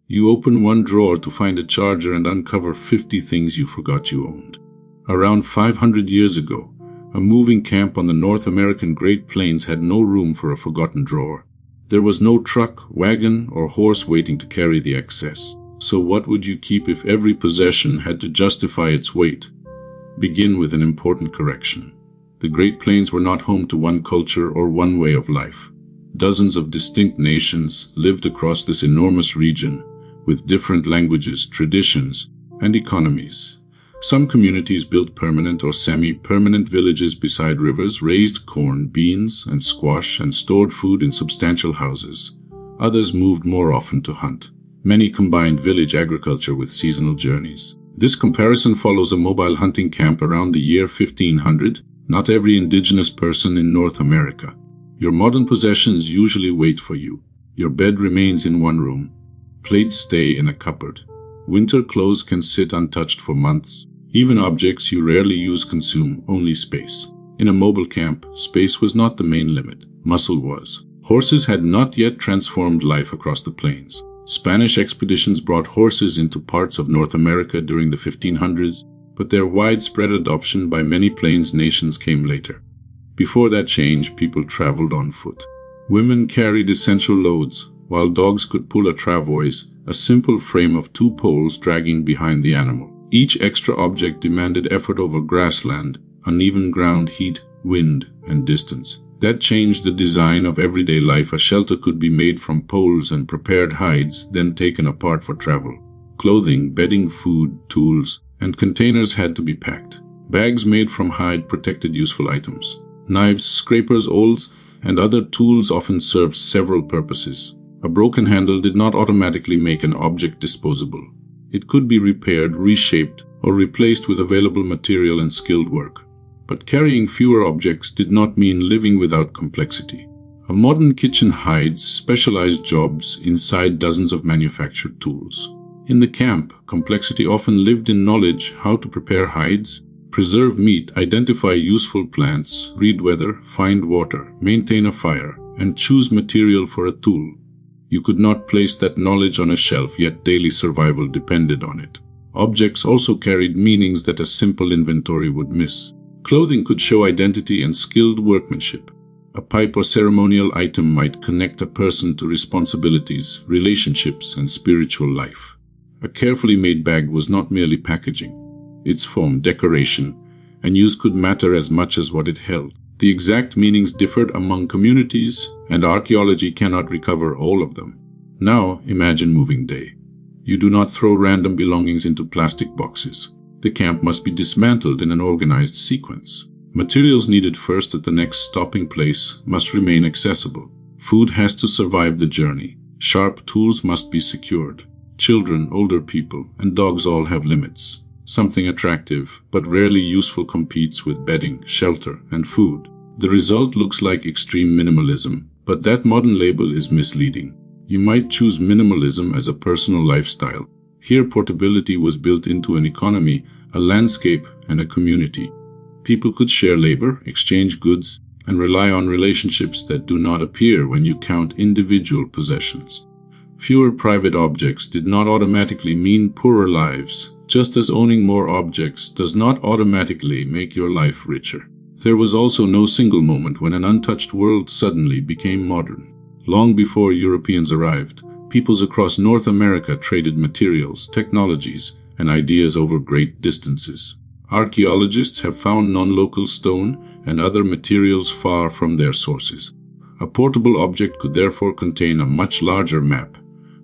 You open one drawer to find a charger and uncover 50 things you forgot you owned. Around 500 years ago, a moving camp on the North American Great Plains had no room for a forgotten drawer. There was no truck, wagon, or horse waiting to carry the excess. So what would you keep if every possession had to justify its weight? Begin with an important correction. The Great Plains were not home to one culture or one way of life. Dozens of distinct nations lived across this enormous region, with different languages, traditions, and economies. Some communities built permanent or semi-permanent villages beside rivers, raised corn, beans, and squash, and stored food in substantial houses. Others moved more often to hunt. Many combined village agriculture with seasonal journeys. This comparison follows a mobile hunting camp around the year 1500, not every indigenous person in North America. Your modern possessions usually wait for you. Your bed remains in one room. Plates stay in a cupboard. Winter clothes can sit untouched for months. Even objects you rarely use consume only space. In a mobile camp, space was not the main limit. Muscle was. Horses had not yet transformed life across the plains. Spanish expeditions brought horses into parts of North America during the 1500s, but their widespread adoption by many plains nations came later. Before that change, people traveled on foot. Women carried essential loads, while dogs could pull a travois, a simple frame of two poles dragging behind the animal. Each extra object demanded effort over grassland, uneven ground, heat, wind, and distance. That changed the design of everyday life. A shelter could be made from poles and prepared hides, then taken apart for travel. Clothing, bedding, food, tools, and containers had to be packed. Bags made from hide protected useful items. Knives, scrapers, awls, and other tools often served several purposes. A broken handle did not automatically make an object disposable. It could be repaired, reshaped, or replaced with available material and skilled work. But carrying fewer objects did not mean living without complexity. A modern kitchen hides specialized jobs inside dozens of manufactured tools. In the camp, complexity often lived in knowledge how to prepare hides, preserve meat, identify useful plants, read weather, find water, maintain a fire, and choose material for a tool. You could not place that knowledge on a shelf, yet daily survival depended on it. Objects also carried meanings that a simple inventory would miss. Clothing could show identity and skilled workmanship. A pipe or ceremonial item might connect a person to responsibilities, relationships, and spiritual life. A carefully made bag was not merely packaging. Its form, decoration, and use could matter as much as what it held. The exact meanings differed among communities, and archaeology cannot recover all of them. Now, imagine moving day. You do not throw random belongings into plastic boxes. The camp must be dismantled in an organized sequence. Materials needed first at the next stopping place must remain accessible. Food has to survive the journey. Sharp tools must be secured. Children, older people, and dogs all have limits. Something attractive, but rarely useful competes with bedding, shelter, and food. The result looks like extreme minimalism, but that modern label is misleading. You might choose minimalism as a personal lifestyle. Here, portability was built into an economy, a landscape, and a community. People could share labor, exchange goods, and rely on relationships that do not appear when you count individual possessions. Fewer private objects did not automatically mean poorer lives, just as owning more objects does not automatically make your life richer. There was also no single moment when an untouched world suddenly became modern. Long before Europeans arrived, peoples across North America traded materials, technologies, and ideas over great distances. Archaeologists have found non-local stone and other materials far from their sources. A portable object could therefore contain a much larger map,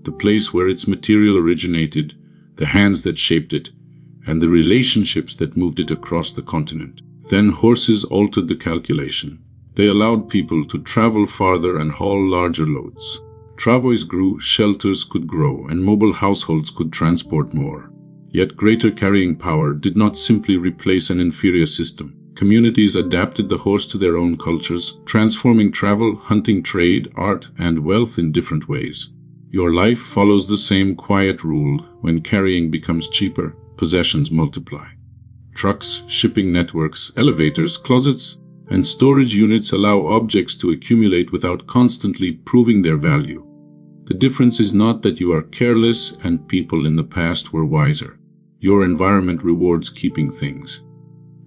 the place where its material originated, the hands that shaped it, and the relationships that moved it across the continent. Then horses altered the calculation. They allowed people to travel farther and haul larger loads. Travois grew, shelters could grow, and mobile households could transport more. Yet greater carrying power did not simply replace an inferior system. Communities adapted the horse to their own cultures, transforming travel, hunting, trade, art, and wealth in different ways. Your life follows the same quiet rule. When carrying becomes cheaper, possessions multiply. Trucks, shipping networks, elevators, closets, and storage units allow objects to accumulate without constantly proving their value. The difference is not that you are careless and people in the past were wiser. Your environment rewards keeping things.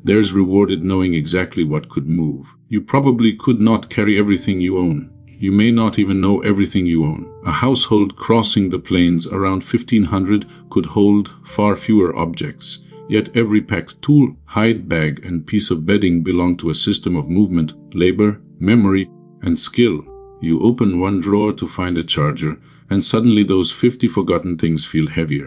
Theirs rewarded knowing exactly what could move. You probably could not carry everything you own. You may not even know everything you own. A household crossing the plains around 1500 could hold far fewer objects, yet every packed tool, hide bag, and piece of bedding belonged to a system of movement, labor, memory, and skill. You open one drawer to find a charger, and suddenly those 50 forgotten things feel heavier.